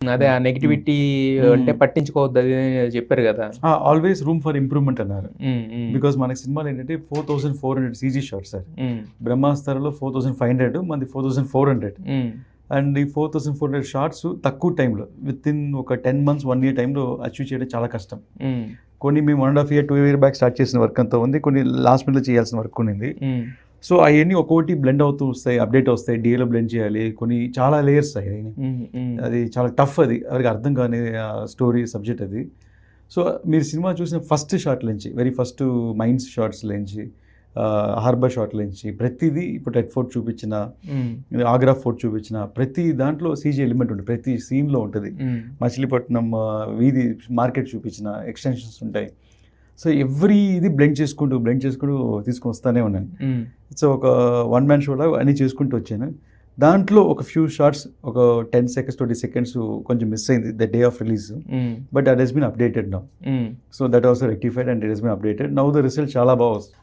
అదే ఆ నెగటివిటీ అంటే పట్టించుకోవద్దు అది చెప్పారు కదా. ఆల్వేస్ రూమ్ ఫర్ ఇంప్రూవ్మెంట్ అన్నారు. ఉమ్, ఉమ్, బికాస్ మనకి సినిమాలు ఏంటంటే 4400 సీజీ షార్ట్స్ సార్. ఉమ్, బ్రహ్మాస్త్రలో 4500, మనది 4400. ఉమ్, అండ్ ఈ 4400 షార్ట్స్ తక్కువ టైంలో విత్ ఇన్ ఒక 10 months 1 year టైంలో అచీవ్ చేయడం చాలా కష్టం. ఉమ్, కొన్ని మేము 1.5 year 2 year బ్యాక్ స్టార్ట్ చేసిన వర్క్ అంతా ఉంది, కొన్ని లాస్ట్ మినిట్లో చేయాల్సిన వర్క్ ఉంది. ఉమ్, సో అవన్నీ ఒక్కొక్కటి బ్లెండ్ అవుతూ వస్తాయి, అప్డేట్ వస్తాయి, డిఏలో బ్లెండ్ చేయాలి, కొన్ని చాలా లేయర్స్ అయ్యాయి. ఉమ్, ఉమ్, అది చాలా టఫ్, అది ఎవరికి అర్థం కాని స్టోరీ సబ్జెక్ట్ అది. సో మీరు సినిమా చూసిన ఫస్ట్ షాట్ నుంచి, వెరీ ఫస్ట్ మైన్స్ షార్ట్స్ నుంచి, హార్బర్ షాట్ నుంచి ప్రతిదీ, ఇప్పుడు రెడ్ ఫోర్ట్ చూపించిన, ఉమ్, ఆగ్రా ఫోర్ట్ చూపించిన ప్రతి దాంట్లో సీజీ ఎలిమెంట్ ఉంటుంది, ప్రతి సీన్లో ఉంటుంది. ఉమ్, మచిలీపట్నం వీధి మార్కెట్ చూపించిన ఎక్స్టెన్షన్స్ ఉంటాయి. సో ఎవ్రీ ఇది బ్లెండ్ చేసుకుంటూ తీసుకొని వస్తూనే ఉన్నాను. ఉమ్, సో ఒక 1 man షోలో అన్నీ చేసుకుంటూ వచ్చాను. దాంట్లో ఒక ఫ్యూ షార్ట్స్, ఒక 10 seconds 20 seconds కొంచెం మిస్ అయింది the day of release. But that has been updated now. Um. So that also rectified and it has been updated now. The result చాలా బాగా వస్తుంది.